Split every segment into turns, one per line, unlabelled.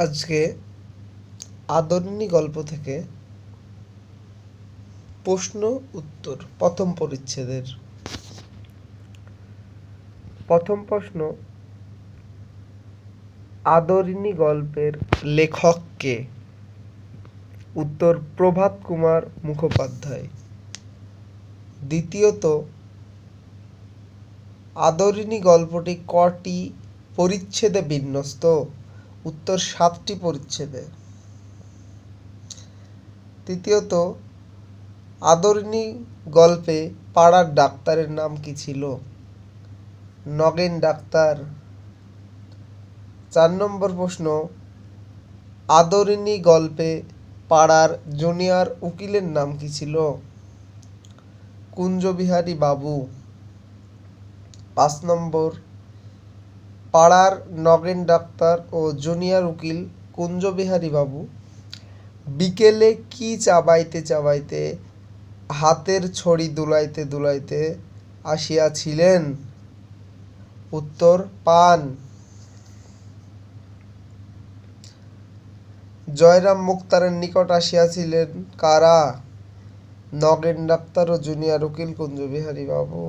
আজকে আদরিণী গল্প থেকে প্রশ্ন উত্তর প্রথম পরিচ্ছেদের প্রথম প্রশ্ন, আদরিণী গল্পের লেখক কে? উত্তর, প্রভাত কুমার মুখোপাধ্যায়। দ্বিতীয়ত, আদরিণী গল্পটি কটি পরিচ্ছেদে বিন্যস্ত? উত্তর, 7টি পরিচ্ছেদে। তৃতীয়ত, আদরিণী গল্পে পাড়ার ডাক্তারের নাম কি ছিল? নগেন ডাক্তার। 4 নম্বর প্রশ্ন, আদরিণী গল্পে পাড়ার জুনিয়র উকিলের নাম কি ছিল? কুঞ্জবিহারী বাবু। 5 নম্বর, পাড়ার নগেন ডাক্তার ও জুনিয়র উকিল কুঞ্জবিহারী বাবু বিকেলে কি চাবাইতে চাবাইতে হাতের ছড়ি দুলাইতে দুলাইতে আসিয়াছিলেন? উত্তর, পান। জয়রাম মুক্তারের নিকট আসিয়াছিলেন কারা? নগেন ডাক্তার ও জুনিয়র উকিল কুঞ্জবিহারী বাবু।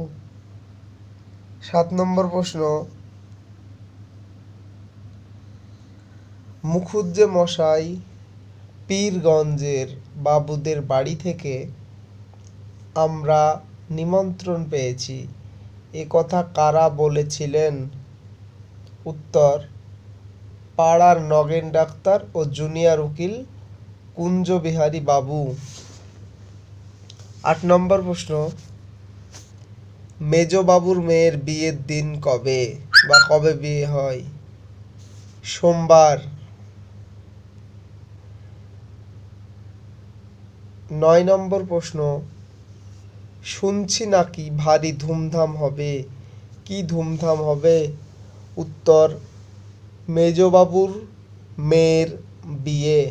7 নম্বর প্রশ্ন, মুখুজ্জে মশাই পীরগঞ্জের বাবুদের বাড়ি থেকে আমরা নিমন্ত্রণ পেয়েছি, এ কথা কারা বলেছিলেন? উত্তর, পাড়ার নগেন ডাক্তার ও জুনিয়র উকিল কুঞ্জবিহারী বাবু। 8 নম্বর প্রশ্ন, মেজবাবুর মেয়ের বিয়ের দিন কবে বা কবে বিয়ে হয়? সোমবার। 9 নম্বর প্রশ্ন, শুনছি নাকি ভারী ধুমধাম হবে, কি ধুমধাম হবে? উত্তর, মেজবাবুর মেয়ের বিয়ে।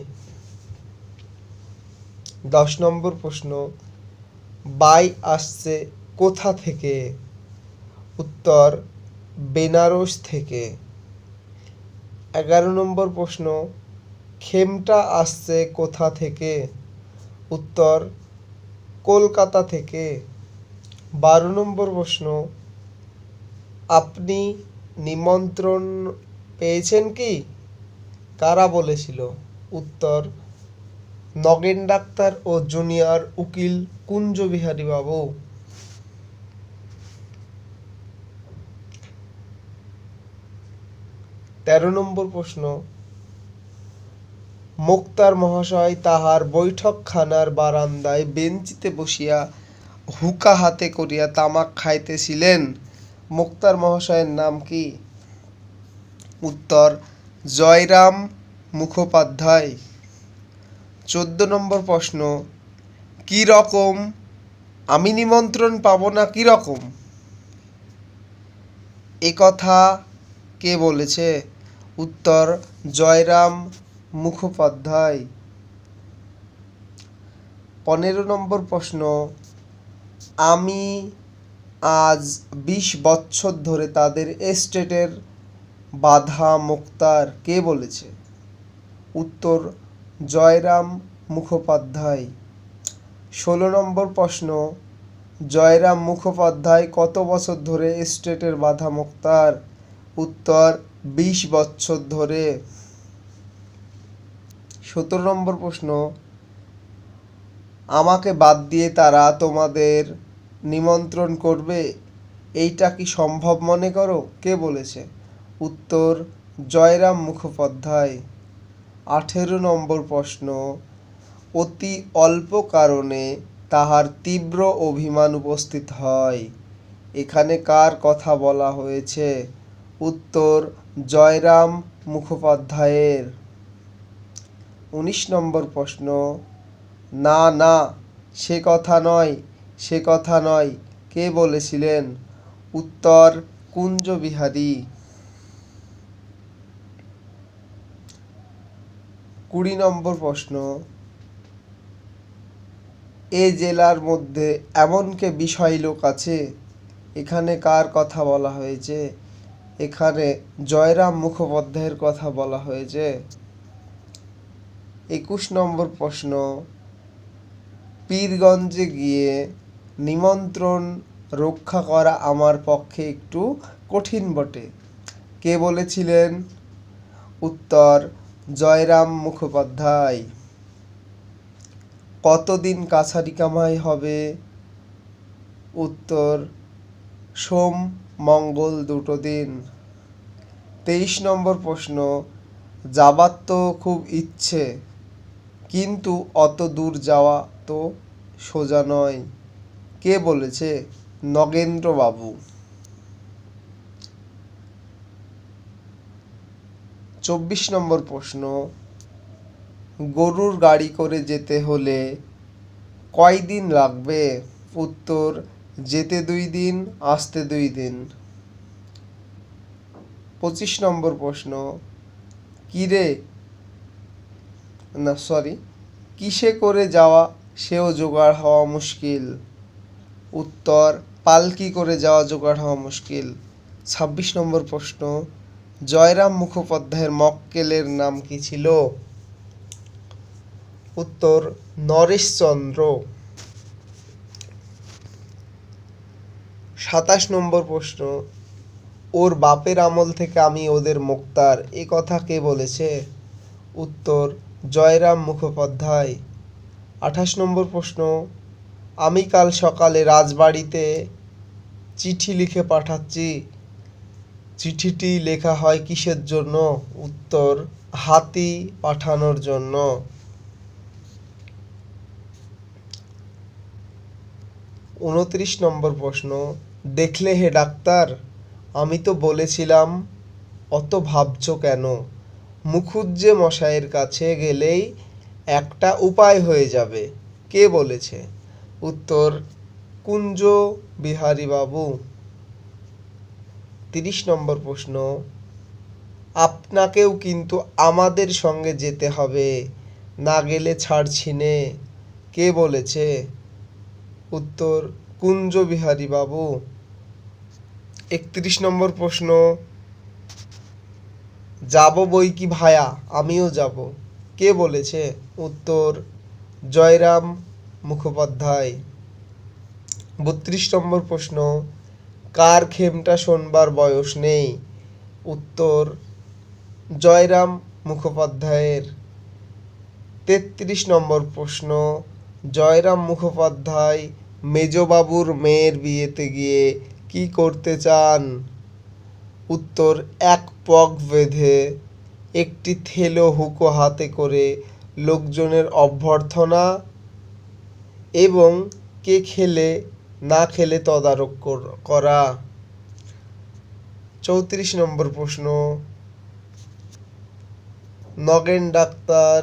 10 নম্বর প্রশ্ন, বাই আসছে কোথা থেকে? উত্তর, বেনারস থেকে। 11 নম্বর প্রশ্ন, খেমটা আসছে কোথা থেকে? উত্তর, কলকাতা থেকে। 12 নম্বর প্রশ্ন, আপনি নিমন্ত্রণ পেয়েছেন কি, কারা বলেছিল? উত্তর, নগেন ডাক্তার ও জুনিয়র উকিল কুঞ্জবিহারী বাবু। 13 নম্বর প্রশ্ন, মুক্তার মহাশয় তাহার বৈঠকখানার বারান্দায় বেঞ্চিতে বসিয়া হুঁকা হাতে করিয়া তামাক খাইতেছিলেন, মুক্তার মহাশয়ের নাম কি? উত্তর, জয়রাম মুখোপাধ্যায়। 14 নম্বর প্রশ্ন, কি রকম, আমি নিমন্ত্রণ পাবো না কি রকম, এ কথা কে বলেছে? উত্তর, জয়রাম মুখোপাধ্যায়। 15 নম্বর প্রশ্ন, আমি আজ 20 বৎসর ধরে তাদের এস্টেটের বাঁধা মুক্তার, কে বলেছে? উত্তর, জয়রাম মুখোপাধ্যায়। 16 নম্বর প্রশ্ন, জয়রাম মুখোপাধ্যায় কত বছর ধরে এস্টেটের বাঁধা মুক্তার? উত্তর, 20 বৎসর ধরে। 17 নম্বর প্রশ্ন, আমাকে বাদ দিয়ে তারা তোমাদের নিমন্ত্রণ করবে, এইটা কি সম্ভব মনে করো, কে বলেছে? উত্তর, জয়রাম মুখোপাধ্যায়। 18 নম্বর প্রশ্ন, অতি অল্প কারণে তাহার তীব্র অভিমান উপস্থিত হয়, এখানে কার কথা বলা হয়েছে? উত্তর, জয়রাম মুখোপাধ্যায়ের। 19 নম্বর প্রশ্ন, না না সে কথা নয়, সে কথা নয়, কে বলেছিলেন? উত্তর, কুঞ্জবিহারী। 20 নম্বর প্রশ্ন, এ জেলার মধ্যে এমন কে বিষয় লোক আছে, এখানে কার কথা বলা হয়েছে? এখানে জয়রাম মুখোপাধ্যায়ের কথা বলা হয়েছে। 21 নম্বর প্রশ্ন, পীরগঞ্জে গিয়ে নিমন্ত্রণ রক্ষা করা আমার পক্ষে একটু কঠিন বটে। কে বলেছিলেন? উত্তর, জয়রাম মুখোপাধ্যায়। কতদিন কাছারি কামাই হবে? উত্তর, সোম মঙ্গল দুটো দিন। 23 নম্বর প্রশ্ন, যাবার তো খুব ইচ্ছে, কিন্তু অত দূর যাওয়া তো সোজা নয়। কে বলেছে? নগেন্দ্রবাবু। 24 নম্বর প্রশ্ন, গরুর গাড়ি করে যেতে হলে কয়দিন লাগবে? উত্তর, যেতে 2 দিন, আসতে 2 দিন। 25 নম্বর প্রশ্ন, কিসে করে যাওয়া সেও জোগাড় হওয়া মুশকিল? উত্তর, পালকি করে যাওয়া জোগাড় হওয়া মুশকিল। 26 নম্বর প্রশ্ন, জয়রাম মুখোপাধ্যায়ের মক্কেলের নাম কি ছিল? উত্তর, নরেশচন্দ্র। 27 নম্বর প্রশ্ন, ওর বাপের আমল থেকে আমি ওদের মোক্তার, এ কথা কে বলেছে? উত্তর, জয়রাম মুখোপাধ্যায়। 28 নম্বর প্রশ্ন, আমি কাল সকালে রাজবাড়িতে চিঠি লিখে পাঠাচ্ছি, চিঠিটি লেখা হয় কিসের জন্য? উত্তর, হাতি পাঠানোর জন্য। 29 নম্বর প্রশ্ন, দেখলে হে ডাক্তার, আমি তো বলেছিলাম, অত ভাবছো কেন? মুখুজ্জে মশাইয়ের কাছে গেলেই একটা উপায় হয়ে যাবে। কে বলেছে? উত্তর, কুঞ্জ বিহারী বাবু। 30 নম্বর প্রশ্ন, আপনাকেও কিন্তু আমাদের সঙ্গে যেতে হবে, না গেলে ছাড়ছি নে। কে বলেছে? উত্তর, কুঞ্জ বিহারী বাবু। 31 নম্বর প্রশ্ন, যাব বই কি ভায়া, আমিও যাব। কে বলেছে? উত্তর, জয়রাম মুখোপাধ্যায়। 32 নম্বর প্রশ্ন, কার খেমটা শোনবার বয়স নেই? উত্তর, জয়রাম মুখোপাধ্যায়ের। 33 নম্বর প্রশ্ন, জয়রাম মুখোপাধ্যায় মেজবাবুর মেয়ের বিয়েতে গিয়ে কি করতে চান? উত্তর, এক পগ বেঁধে একটি থেলো হুঁকো হাতে করে লোকজনের অভ্যর্থনা এবং কে খেলে না খেলে তদারক করা। 34 নম্বর প্রশ্ন, নগেন ডাক্তার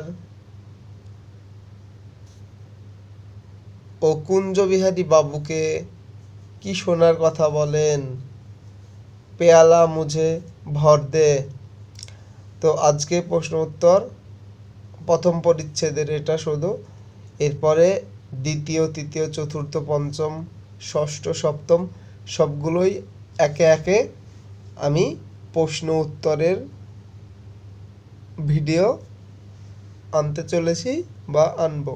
ও কুঞ্জবিহারী বাবুকে কি শোনার কথা বলেন? পেয়ালা মুঝে ভর দে। তো আজকে প্রশ্ন উত্তর প্রথম পরিচ্ছেদের এটা শুধু, এরপরে দ্বিতীয়, তৃতীয়, চতুর্থ, পঞ্চম, ষষ্ঠ, সপ্তম সবগুলোই একে একে আমি প্রশ্ন উত্তরের ভিডিও আনতে চলেছি বা আনবো।